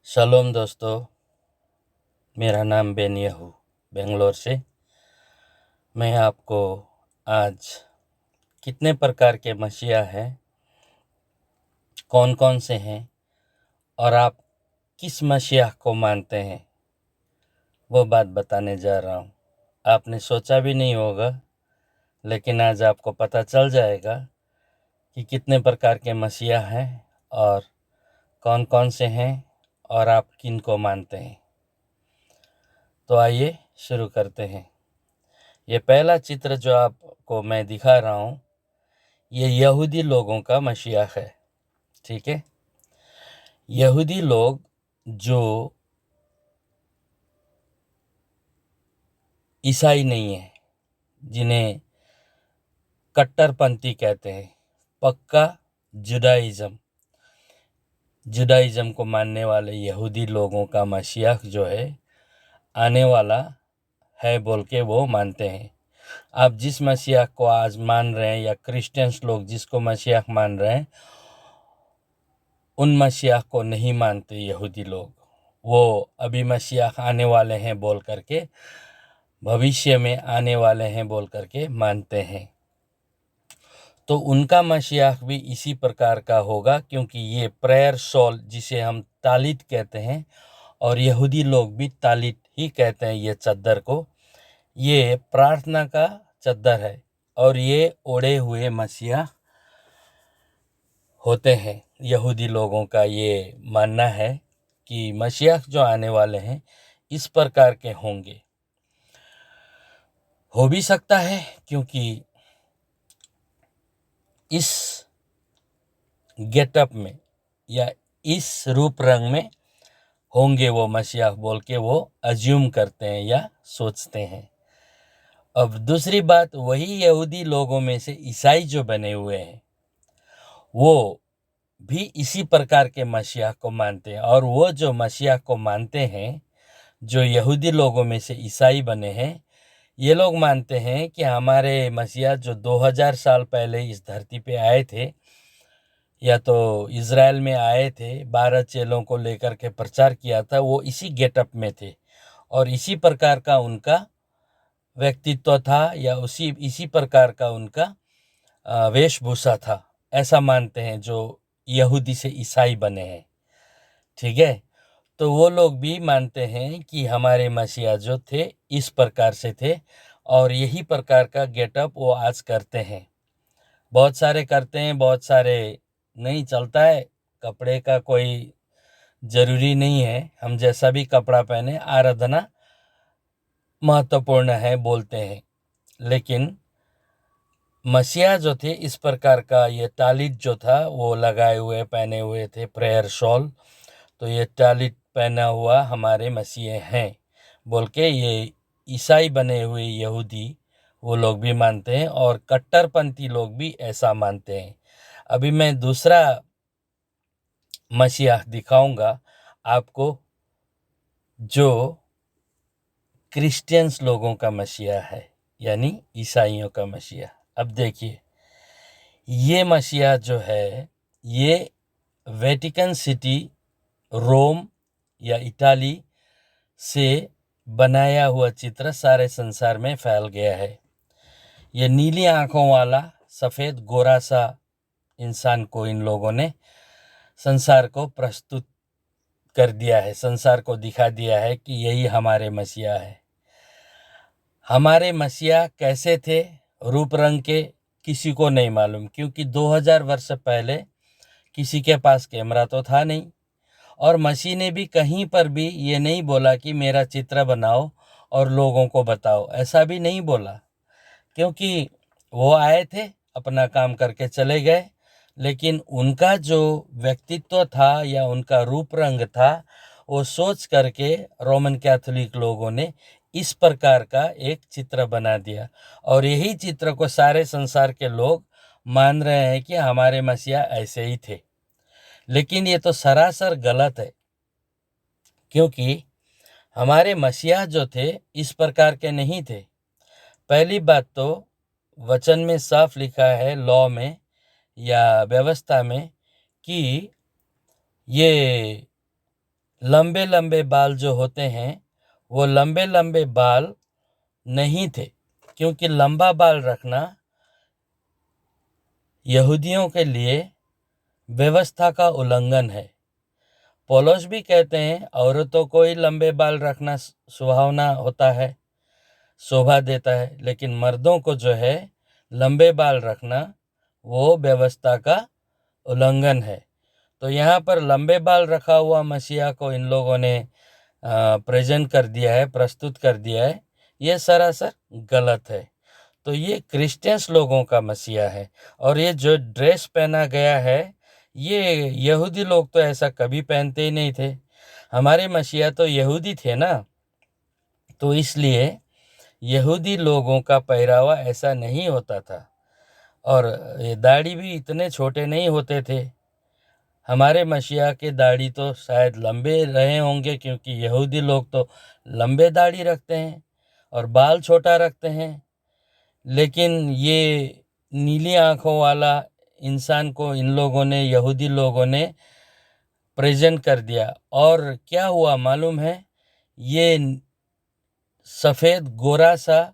शलोम दोस्तों, मेरा नाम बेन यहू बेंगलोर से। मैं आपको आज कितने प्रकार के मसीहा हैं, कौन कौन से हैं और आप किस मसीहा को मानते हैं वो बात बताने जा रहा हूँ। आपने सोचा भी नहीं होगा, लेकिन आज आपको पता चल जाएगा कि कितने प्रकार के मसीहा हैं और कौन कौन से हैं और आप किन को मानते हैं। तो आइए शुरू करते हैं। ये पहला चित्र जो आपको मैं दिखा रहा हूँ, ये यहूदी लोगों का मसीहा है। ठीक है, यहूदी लोग जो ईसाई नहीं है, जिन्हें कट्टरपंथी कहते हैं, पक्का जुडाइज्म को मानने वाले यहूदी लोगों का मसीहा जो है आने वाला है बोल के वो मानते हैं। आप जिस मसीहा को आज मान रहे हैं या क्रिश्चियंस लोग जिसको मसीहा मान रहे हैं, उन मसीहा को नहीं मानते यहूदी लोग। वो अभी मसीहा आने वाले हैं बोल करके, भविष्य में आने वाले हैं बोल करके मानते हैं। तो उनका मसीहा भी इसी प्रकार का होगा, क्योंकि ये प्रेयर शॉल जिसे हम तालित कहते हैं, और यहूदी लोग भी तालित ही कहते हैं ये चद्दर को। ये प्रार्थना का चद्दर है और ये ओढ़े हुए मसीहा होते हैं। यहूदी लोगों का ये मानना है कि मसीहा जो आने वाले हैं इस प्रकार के होंगे। हो भी सकता है, क्योंकि इस गेटअप में या इस रूप रंग में होंगे वो मसीहा बोल के वो अज्यूम करते हैं या सोचते हैं। अब दूसरी बात, वही यहूदी लोगों में से ईसाई जो बने हुए हैं वो भी इसी प्रकार के मसीहा को मानते हैं। और वो जो मसीहा को मानते हैं, जो यहूदी लोगों में से ईसाई बने हैं, ये लोग मानते हैं कि हमारे मसीहा जो 2000 साल पहले इस धरती पे आए थे, या तो इज़राइल में आए थे, 12 चेलों को लेकर के प्रचार किया था, वो इसी गेटअप में थे और इसी प्रकार का उनका व्यक्तित्व था या इसी प्रकार का उनका वेशभूषा था। ऐसा मानते हैं जो यहूदी से ईसाई बने हैं। ठीक है, तो वो लोग भी मानते हैं कि हमारे मसीहा जो थे इस प्रकार से थे और यही प्रकार का गेटअप वो आज करते हैं। बहुत सारे करते हैं, बहुत सारे नहीं चलता है। कपड़े का कोई ज़रूरी नहीं है, हम जैसा भी कपड़ा पहने, आराधना महत्वपूर्ण है बोलते हैं। लेकिन मसीहा जो थे इस प्रकार का ये तालित जो था वो लगाए हुए पहने हुए थे, प्रेयर शॉल। तो ये तालित पहना हुआ हमारे मसीह हैं बोल के ये ईसाई बने हुए यहूदी वो लोग भी मानते हैं और कट्टरपंथी लोग भी ऐसा मानते हैं। अभी मैं दूसरा मसीहा दिखाऊंगा आपको, जो क्रिश्चियंस लोगों का मसीहा है, यानी ईसाइयों का मसीहा। अब देखिए, ये मसीहा जो है ये वेटिकन सिटी, रोम या इटाली से बनाया हुआ चित्र सारे संसार में फैल गया है। ये नीली आंखों वाला सफ़ेद गोरा सा इंसान को इन लोगों ने संसार को प्रस्तुत कर दिया है, संसार को दिखा दिया है कि यही हमारे मसीहा है। हमारे मसीहा कैसे थे, रूप रंग के, किसी को नहीं मालूम, क्योंकि 2000 वर्ष पहले किसी के पास कैमरा तो था नहीं और मसीह ने भी कहीं पर भी ये नहीं बोला कि मेरा चित्र बनाओ और लोगों को बताओ। ऐसा भी नहीं बोला, क्योंकि वो आए थे, अपना काम करके चले गए। लेकिन उनका जो व्यक्तित्व था या उनका रूप रंग था, वो सोच करके रोमन कैथोलिक लोगों ने इस प्रकार का एक चित्र बना दिया और यही चित्र को सारे संसार के लोग मान रहे हैं कि हमारे मसीहा ऐसे ही थे। लेकिन ये तो सरासर गलत है, क्योंकि हमारे मसीहा जो थे इस प्रकार के नहीं थे। पहली बात तो वचन में साफ लिखा है, लॉ में या व्यवस्था में, कि ये लंबे लंबे बाल जो होते हैं वो लंबे लंबे बाल नहीं थे, क्योंकि लंबा बाल रखना यहूदियों के लिए व्यवस्था का उल्लंघन है। पौलुस भी कहते हैं औरतों को ही लंबे बाल रखना सुहावना होता है, शोभा देता है, लेकिन मर्दों को जो है लंबे बाल रखना वो व्यवस्था का उल्लंघन है। तो यहाँ पर लंबे बाल रखा हुआ मसीहा को इन लोगों ने प्रेजेंट कर दिया है, प्रस्तुत कर दिया है। ये सरासर गलत है। तो ये क्रिश्चियंस लोगों का मसीहा है। और ये जो ड्रेस पहना गया है, ये यहूदी लोग तो ऐसा कभी पहनते ही नहीं थे। हमारे मसीहा तो यहूदी थे ना, तो इसलिए यहूदी लोगों का पहरावा ऐसा नहीं होता था। और ये दाढ़ी भी इतने छोटे नहीं होते थे। हमारे मसीहा के दाढ़ी तो शायद लंबे रहे होंगे, क्योंकि यहूदी लोग तो लंबे दाढ़ी रखते हैं और बाल छोटा रखते हैं। लेकिन ये नीली आंखों वाला इंसान को इन लोगों ने, यहूदी लोगों ने प्रेजेंट कर दिया। और क्या हुआ मालूम है? ये सफ़ेद गोरा सा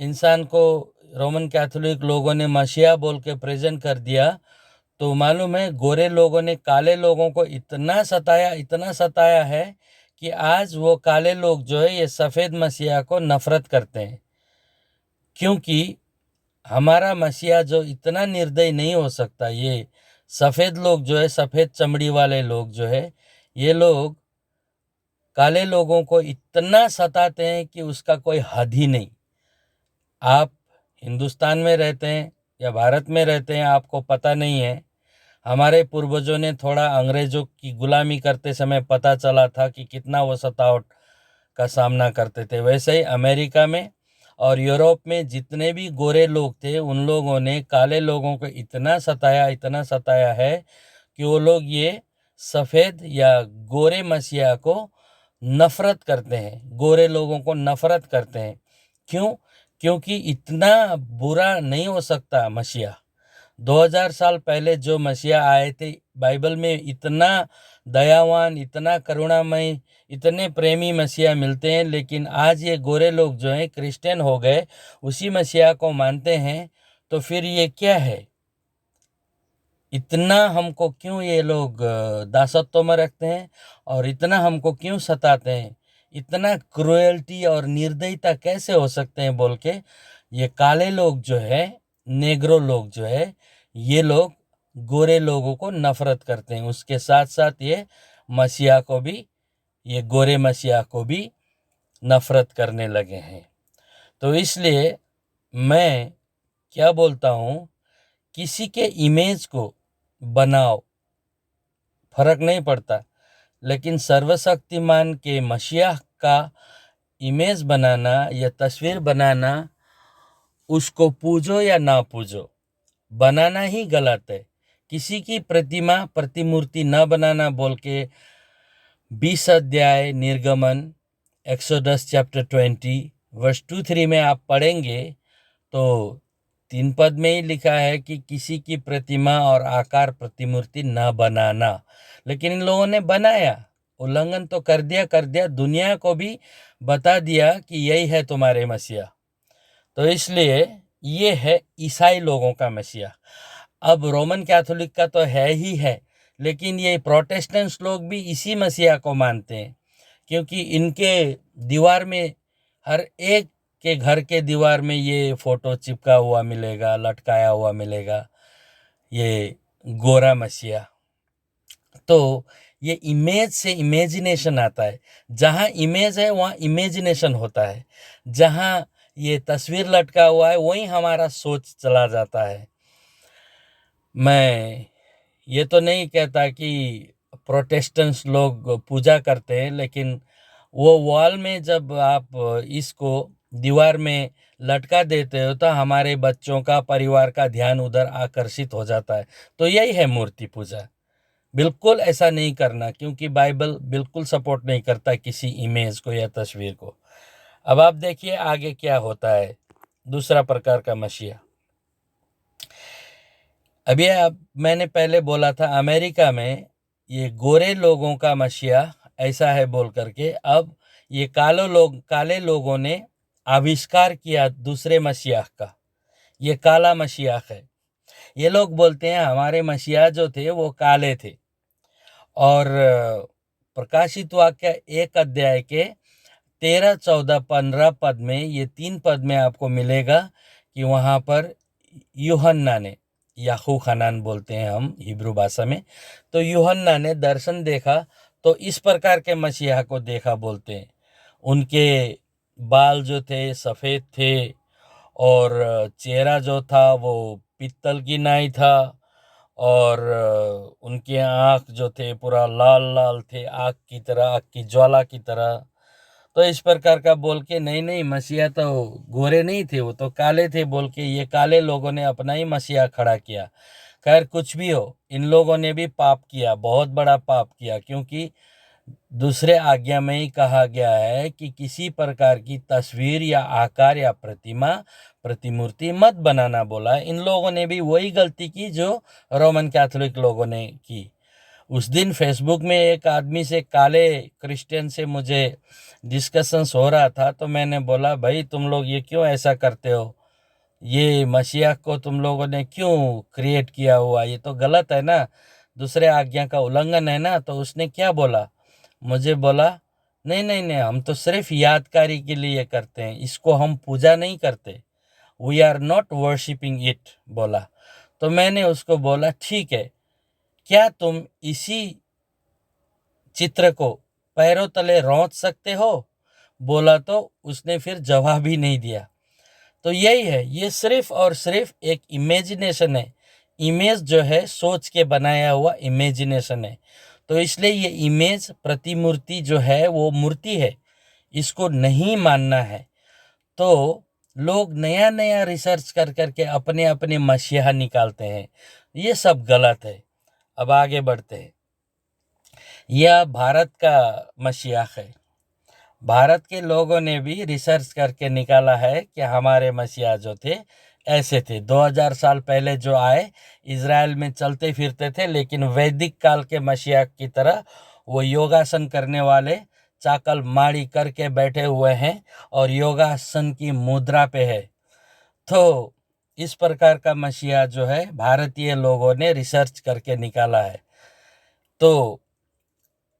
इंसान को रोमन कैथोलिक लोगों ने मसीहा बोल के प्रेजेंट कर दिया। तो मालूम है, गोरे लोगों ने काले लोगों को इतना सताया है कि आज वो काले लोग जो है ये सफ़ेद मसीहा को नफरत करते हैं। क्योंकि हमारा मसीहा जो इतना निर्दयी नहीं हो सकता। ये सफ़ेद लोग जो है, सफ़ेद चमड़ी वाले लोग जो है, ये लोग काले लोगों को इतना सताते हैं कि उसका कोई हद ही नहीं। आप हिंदुस्तान में रहते हैं या भारत में रहते हैं, आपको पता नहीं है। हमारे पूर्वजों ने थोड़ा अंग्रेज़ों की गुलामी करते समय पता चला था कि कितना वो सतावट का सामना करते थे। वैसे ही अमेरिका में और यूरोप में जितने भी गोरे लोग थे, उन लोगों ने काले लोगों को इतना सताया है कि वो लोग ये सफ़ेद या गोरे मसीहा को नफ़रत करते हैं, गोरे लोगों को नफ़रत करते हैं। क्यों? क्योंकि इतना बुरा नहीं हो सकता मसीहा। 2000 साल पहले जो मसीहा आए थे, बाइबल में इतना दयावान, इतना करुणामय, इतने प्रेमी मसीहा मिलते हैं। लेकिन आज ये गोरे लोग जो हैं क्रिश्चियन हो गए, उसी मसीहा को मानते हैं। तो फिर ये क्या है? इतना हमको क्यों ये लोग दासत्व में रखते हैं और इतना हमको क्यों सताते हैं? इतना क्रुएल्टी और निर्दयता कैसे हो सकते हैं बोल के ये काले लोग जो है, नेग्रो लोग जो है, ये लोग गोरे लोगों को नफरत करते हैं। उसके साथ साथ ये मसीहा को भी, ये गोरे मसीहा को भी नफरत करने लगे हैं। तो इसलिए मैं क्या बोलता हूँ, किसी के इमेज को बनाओ, फर्क नहीं पड़ता, लेकिन सर्वशक्तिमान के मसीहा का इमेज बनाना या तस्वीर बनाना, उसको पूजो या ना पूजो, बनाना ही गलत है। किसी की प्रतिमा, प्रतिमूर्ति न बनाना बोल के 20 अध्याय निर्गमन, एक्सोडस चैप्टर 20 वर्स 2-3 में आप पढ़ेंगे तो 3 पद में ही लिखा है कि किसी की प्रतिमा और आकार प्रतिमूर्ति न बनाना। लेकिन इन लोगों ने बनाया, उल्लंघन तो कर दिया, दुनिया को भी बता दिया कि यही है तुम्हारे मसीहा। तो इसलिए ये है ईसाई लोगों का मसीहा। अब रोमन कैथोलिक का तो है ही है, लेकिन ये प्रोटेस्टेंट्स लोग भी इसी मसीहा को मानते हैं। क्योंकि इनके दीवार में, हर एक के घर के दीवार में ये फोटो चिपका हुआ मिलेगा, लटकाया हुआ मिलेगा, ये गोरा मसीहा। तो ये इमेज से इमेजिनेशन आता है। जहाँ इमेज है वहाँ इमेजिनेशन होता है। जहाँ ये तस्वीर लटका हुआ है वहीं हमारा सोच चला जाता है। मैं ये तो नहीं कहता कि प्रोटेस्टेंट्स लोग पूजा करते हैं, लेकिन वो वॉल में जब आप इसको दीवार में लटका देते हो तो हमारे बच्चों का, परिवार का ध्यान उधर आकर्षित हो जाता है। तो यही है मूर्ति पूजा। बिल्कुल ऐसा नहीं करना, क्योंकि बाइबल बिल्कुल सपोर्ट नहीं करता किसी इमेज को या तस्वीर को। अब आप देखिए आगे क्या होता है। दूसरा प्रकार का मसीहा, मैंने पहले बोला था, अमेरिका में ये गोरे लोगों का मसीहा ऐसा है बोल करके। अब ये काले लोगों ने आविष्कार किया दूसरे मसीहा का, ये काला मसीहा है। ये लोग बोलते हैं हमारे मसीहा जो थे वो काले थे। और प्रकाशित वाक्य 1 अध्याय के 13, 14, 15 पद में, ये 3 पद में आपको मिलेगा कि वहाँ पर यूहन्ना ने, याहू खनान बोलते हैं हम हिब्रू भाषा में, तो यूहन्ना ने दर्शन देखा तो इस प्रकार के मसीहा को देखा बोलते हैं। उनके बाल जो थे सफ़ेद थे और चेहरा जो था वो पित्तल की नाई था और उनके आँख जो थे पूरा लाल लाल थे, आग की तरह, आग की ज्वाला की तरह। तो इस प्रकार का बोल के नहीं नहीं मसीहा तो गोरे नहीं थे, वो तो काले थे बोल के ये काले लोगों ने अपना ही मसीहा खड़ा किया। खैर कुछ भी हो, इन लोगों ने भी पाप किया, बहुत बड़ा पाप किया, क्योंकि दूसरे आज्ञा में ही कहा गया है कि किसी प्रकार की तस्वीर या आकार या प्रतिमूर्ति मत बनाना बोला। इन लोगों ने भी वही गलती की जो रोमन कैथोलिक लोगों ने की। उस दिन फेसबुक में एक आदमी से, काले क्रिश्चियन से मुझे डिस्कशंस हो रहा था, तो मैंने बोला भाई तुम लोग ये क्यों ऐसा करते हो, ये मसीहा को तुम लोगों ने क्यों क्रिएट किया हुआ, ये तो गलत है ना, दूसरे आज्ञा का उल्लंघन है ना। तो उसने क्या बोला, मुझे बोला नहीं नहीं नहीं, हम तो सिर्फ यादगारी के लिए करते हैं, इसको हम पूजा नहीं करते, we are not worshipping it बोला। तो मैंने उसको बोला ठीक है, क्या तुम इसी चित्र को पैरों तले रौंद सकते हो बोला। तो उसने फिर जवाब ही नहीं दिया। तो यही है, ये सिर्फ और सिर्फ एक इमेजिनेशन है। इमेज जो है सोच के बनाया हुआ इमेजिनेशन है। तो इसलिए ये इमेज प्रतिमूर्ति जो है वो मूर्ति है, इसको नहीं मानना है। तो लोग नया नया रिसर्च कर करके अपने अपने मसीहा निकालते हैं, ये सब गलत है। अब आगे बढ़ते हैं। यह भारत का मसीहा है। भारत के लोगों ने भी रिसर्च करके निकाला है कि हमारे मसीहा जो थे ऐसे थे। 2000 साल पहले जो आए, इज़राइल में चलते फिरते थे, लेकिन वैदिक काल के मसीहा की तरह वो योगासन करने वाले, चाकल माड़ी करके बैठे हुए हैं और योगासन की मुद्रा पे है। तो इस प्रकार का मसीहा जो है भारतीय लोगों ने रिसर्च करके निकाला है। तो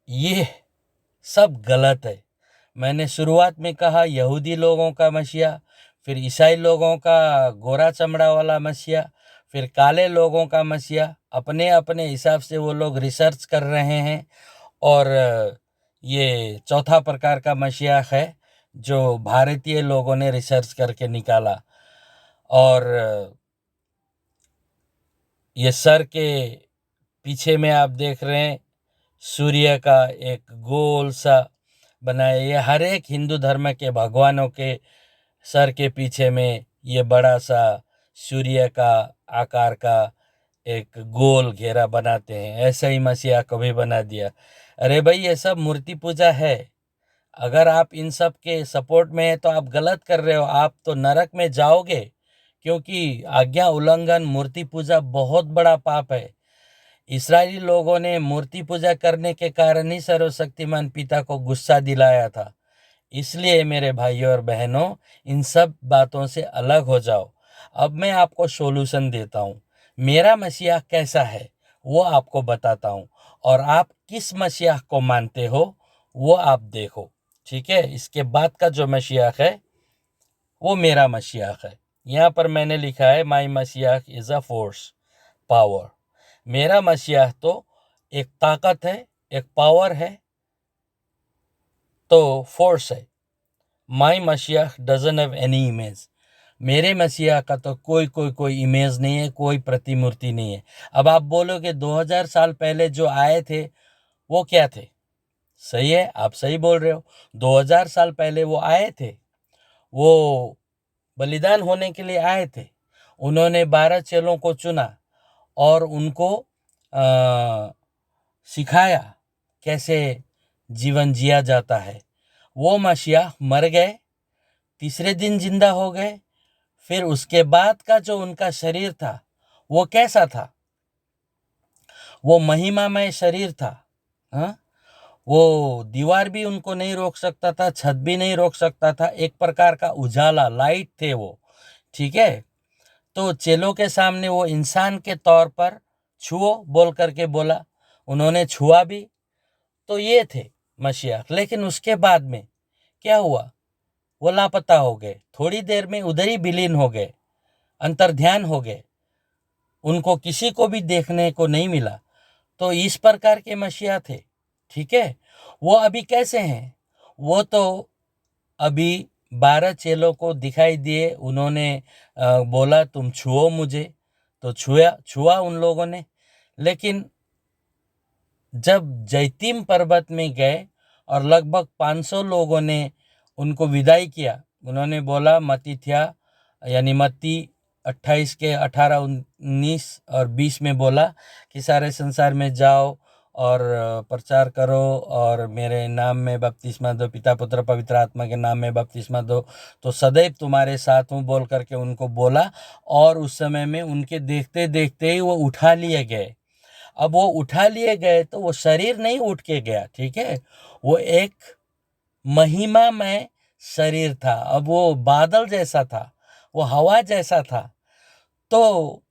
ये सब गलत है। मैंने शुरुआत में कहा यहूदी लोगों का मसीहा, फिर ईसाई लोगों का गोरा चमड़ा वाला मसीहा, फिर काले लोगों का मसीहा। अपने अपने हिसाब से वो लोग रिसर्च कर रहे हैं। और ये चौथा प्रकार का मसीहा है जो भारतीय लोगों ने रिसर्च करके निकाला। और ये सर के पीछे में आप देख रहे हैं सूर्य का एक गोल सा बनाया। ये हर एक हिंदू धर्म के भगवानों के सर के पीछे में ये बड़ा सा सूर्य का आकार का एक गोल घेरा बनाते हैं। ऐसा ही मसीहा को भी बना दिया। अरे भाई ये सब मूर्ति पूजा है। अगर आप इन सब के सपोर्ट में हैं तो आप गलत कर रहे हो, आप तो नरक में जाओगे, क्योंकि आज्ञा उल्लंघन, मूर्ति पूजा बहुत बड़ा पाप है। इस्राएली लोगों ने मूर्ति पूजा करने के कारण ही सर्वशक्तिमान पिता को गुस्सा दिलाया था। इसलिए मेरे भाइयों और बहनों, इन सब बातों से अलग हो जाओ। अब मैं आपको सॉल्यूशन देता हूँ। मेरा मसीहा कैसा है वो आपको बताता हूँ, और आप किस मसीहा को मानते हो वो आप देखो, ठीक है। इसके बाद का जो मसीहा है वो मेरा मसीहा है। यहाँ पर मैंने लिखा है माई मसीहा इज़ अ फोर्स, पावर। मेरा मसीहा तो एक ताकत है, एक पावर है, तो फोर्स है। माई मसीहा डजन हैव एनी इमेज। मेरे मसीहा का तो कोई इमेज नहीं है, कोई प्रतिमूर्ति नहीं है। अब आप बोलोगे 2000 साल पहले जो आए थे वो क्या थे? सही है, आप सही बोल रहे हो। 2000 साल पहले वो आए थे, वो बलिदान होने के लिए आए थे। उन्होंने 12 चेलों को चुना और उनको सिखाया कैसे जीवन जिया जाता है। वो मसीहा मर गए, तीसरे दिन जिंदा हो गए। फिर उसके बाद का जो उनका शरीर था वो कैसा था? वो महिमामय शरीर था। हाँ, वो दीवार भी उनको नहीं रोक सकता था, छत भी नहीं रोक सकता था, एक प्रकार का उजाला, लाइट थे वो, ठीक है। तो चेलों के सामने वो इंसान के तौर पर छुओ बोल करके बोला, उन्होंने छुआ भी। तो ये थे मसीहा। लेकिन उसके बाद में क्या हुआ, वो लापता हो गए, थोड़ी देर में उधर ही विलीन हो गए, अंतर्ध्यान हो गए, उनको किसी को भी देखने को नहीं मिला। तो इस प्रकार के मसीहा थे, ठीक है। वो अभी कैसे हैं, वो तो अभी 12 चेलों को दिखाई दिए, उन्होंने बोला तुम छुओ मुझे, तो छुआ उन लोगों ने। लेकिन जब जैतीम पर्वत में गए और लगभग 500 लोगों ने उनको विदाई किया, उन्होंने बोला मत्ती यानी मत्ती 28 के 18, 19 और 20 में बोला कि सारे संसार में जाओ और प्रचार करो और मेरे नाम में बपतिस्मा दो, पिता पुत्र पवित्र आत्मा के नाम में बपतिस्मा दो, तो सदैव तुम्हारे साथ हूँ बोल करके उनको बोला। और उस समय में उनके देखते देखते ही वो उठा लिए गए। अब वो उठा लिए गए तो वो शरीर नहीं उठ के गया, ठीक है, वो एक महिमामय शरीर था। अब वो बादल जैसा था, वो हवा जैसा था। तो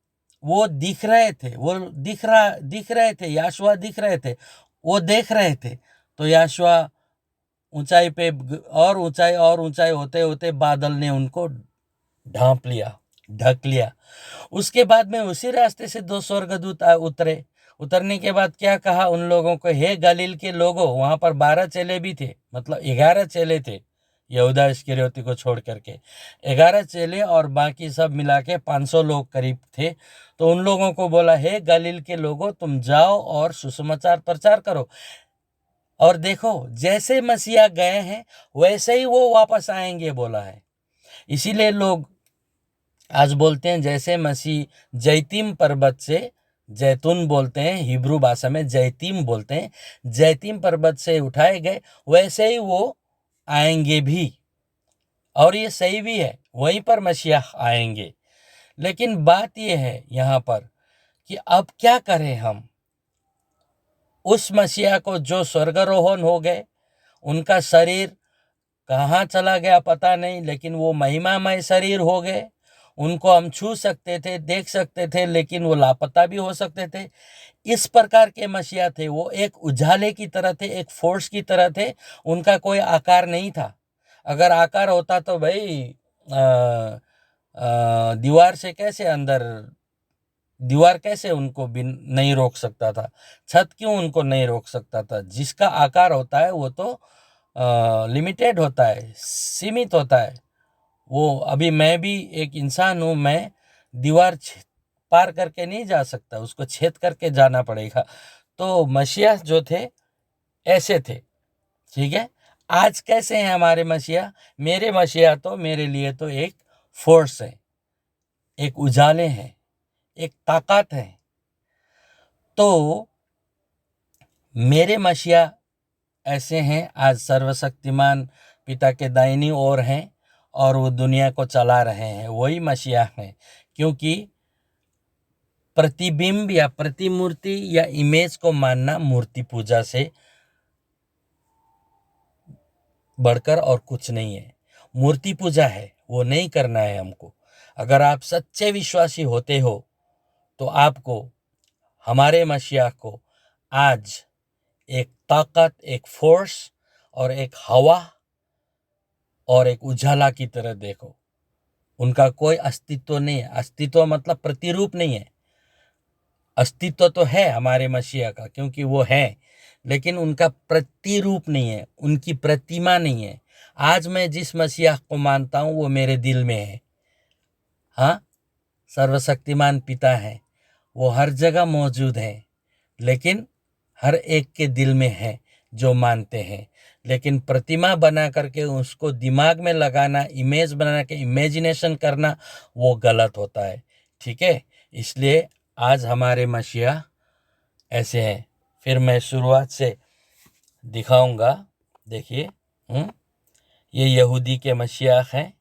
वो दिख रहे थे, वो दिख रहे थे, याशुआ दिख रहे थे, वो देख रहे थे। तो याशुआ ऊंचाई पे और ऊंचाई होते होते बादल ने उनको ढांप लिया, ढक लिया। उसके बाद में उसी रास्ते से 2 स्वर्गदूत उतरे। उतरने के बाद क्या कहा उन लोगों को, हे गलील के लोगों, वहां पर 12 चेले भी थे, मतलब 11 चेले थे, यहूदा इस्करियोती को छोड़ करके 11 चेले और बाकी सब मिला के 500 लोग करीब थे। तो उन लोगों को बोला, हे गलील के लोगों, तुम जाओ और सुसमाचार प्रचार करो। और देखो, जैसे मसीहा गए हैं वैसे ही वो वापस आएंगे बोला है। इसीलिए लोग आज बोलते हैं जैसे मसीह जैतीम पर्वत से, जैतून बोलते हैं हिब्रू भाषा में, जैतीम बोलते हैं, जैतीम पर्वत से उठाए गए वैसे ही वो आएंगे भी। और ये सही भी है, वहीं पर मसीहा आएंगे। लेकिन बात ये है यहाँ पर कि अब क्या करें हम उस मसीहा को जो स्वर्गारोहण हो गए, उनका शरीर कहाँ चला गया पता नहीं, लेकिन वो महिमामय शरीर हो गए। उनको हम छू सकते थे, देख सकते थे, लेकिन वो लापता भी हो सकते थे। इस प्रकार के मसीहा थे, वो एक उजाले की तरह थे, एक फोर्स की तरह थे। उनका कोई आकार नहीं था। अगर आकार होता तो भाई दीवार से कैसे अंदर, दीवार कैसे उनको भी नहीं रोक सकता था, छत क्यों उनको नहीं रोक सकता था। जिसका आकार होता है वो तो लिमिटेड होता है, सीमित होता है। वो अभी मैं भी एक इंसान हूँ, मैं दीवार पार करके नहीं जा सकता, उसको छेद करके जाना पड़ेगा। तो मसीहा जो थे ऐसे थे, ठीक है। आज कैसे हैं हमारे मसीहा? मेरे मसीहा तो मेरे लिए तो एक फोर्स है, एक उजाले हैं, एक ताकत है। तो मेरे मसीहा ऐसे हैं, आज सर्वशक्तिमान पिता के दाहिनी ओर हैं और वो दुनिया को चला रहे हैं, वही मसीहा हैं। क्योंकि प्रतिबिंब या प्रतिमूर्ति या इमेज को मानना मूर्ति पूजा से बढ़कर और कुछ नहीं है। मूर्ति पूजा है, वो नहीं करना है हमको। अगर आप सच्चे विश्वासी होते हो तो आपको हमारे मसीहा को आज एक ताकत, एक फोर्स और एक हवा और एक उजाला की तरह देखो। उनका कोई अस्तित्व नहीं है। अस्तित्व मतलब प्रतिरूप नहीं है। अस्तित्व तो है हमारे मसीहा का, क्योंकि वो है, लेकिन उनका प्रतिरूप नहीं है, उनकी प्रतिमा नहीं है। आज मैं जिस मसीहा को मानता हूँ वो मेरे दिल में है। हाँ, सर्वशक्तिमान पिता है, वो हर जगह मौजूद है, लेकिन हर एक के दिल में है जो मानते हैं। लेकिन प्रतिमा बना करके उसको दिमाग में लगाना, इमेज बना के इमेजिनेशन करना, वो गलत होता है, ठीक है। इसलिए आज हमारे मसीहा ऐसे हैं। फिर मैं शुरुआत से दिखाऊंगा। देखिए, ये यहूदी के मसीहा हैं,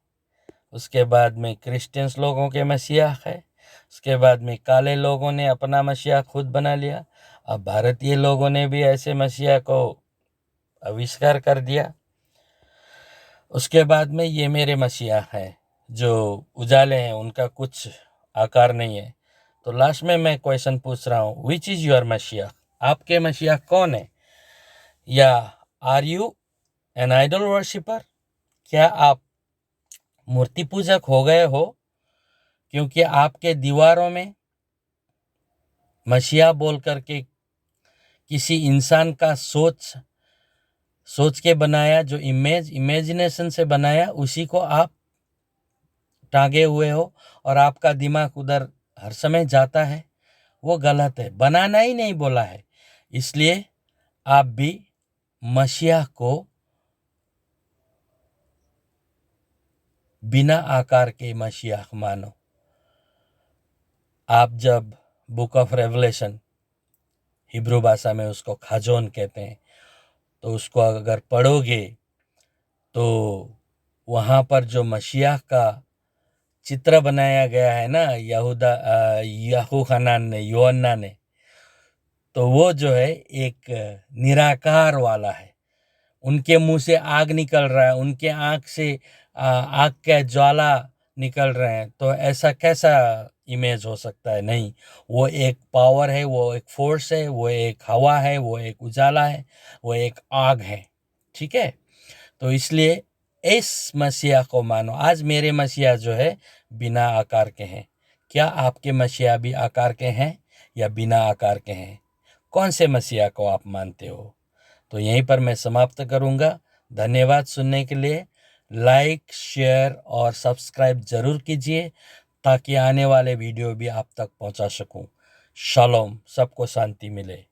उसके बाद में क्रिश्चियंस लोगों के मसीहा है, उसके बाद में काले लोगों ने अपना मसीहा खुद बना लिया। अब भारतीय लोगों ने भी ऐसे मसीहा को आविष्कार कर दिया। उसके बाद में ये मेरे मसीहा हैं, जो उजाले हैं, उनका कुछ आकार नहीं है। तो लास्ट में मैं क्वेश्चन पूछ रहा हूँ, विच इज़ योर मसीहा? आपके मसीहा कौन है? या are you an idol worshipper? क्या आप मूर्ति पूजक हो गए हो क्योंकि आपके दीवारों में मसीहा बोल करके किसी इंसान का सोच के बनाया, जो इमेजिनेशन से बनाया, उसी को आप टांगे हुए हो और आपका दिमाग उधर हर समय जाता है? वो गलत है। बनाना ही नहीं बोला है। इसलिए आप भी मसीहा को बिना आकार के मसीहा मानो। आप जब बुक ऑफ रेवलेशन, हिब्रू भाषा में उसको खाजोन कहते हैं, तो उसको अगर पढ़ोगे तो वहाँ पर जो मसीहा का चित्र बनाया गया है ना, यूहन्ना ने, तो वो जो है एक निराकार वाला है। उनके मुंह से आग निकल रहा है, उनके आँख से आग का ज्वाला निकल रहे हैं, तो ऐसा कैसा इमेज हो सकता है? नहीं, वो एक पावर है, वो एक फोर्स है, वो एक हवा है, वो एक उजाला है, वो एक आग है। ठीक है? तो इसलिए इस मसीहा को मानो। आज मेरे मसीहा जो है बिना आकार के हैं। क्या आपके मसीहा भी आकार के हैं या बिना आकार के हैं? कौन से मसीहा को आप मानते हो? तो यहीं पर मैं समाप्त करूंगा। धन्यवाद सुनने के लिए। लाइक, शेयर और सब्सक्राइब जरूर कीजिए ताकि आने वाले वीडियो भी आप तक पहुंचा सकूं। शालोम, सबको शांति मिले।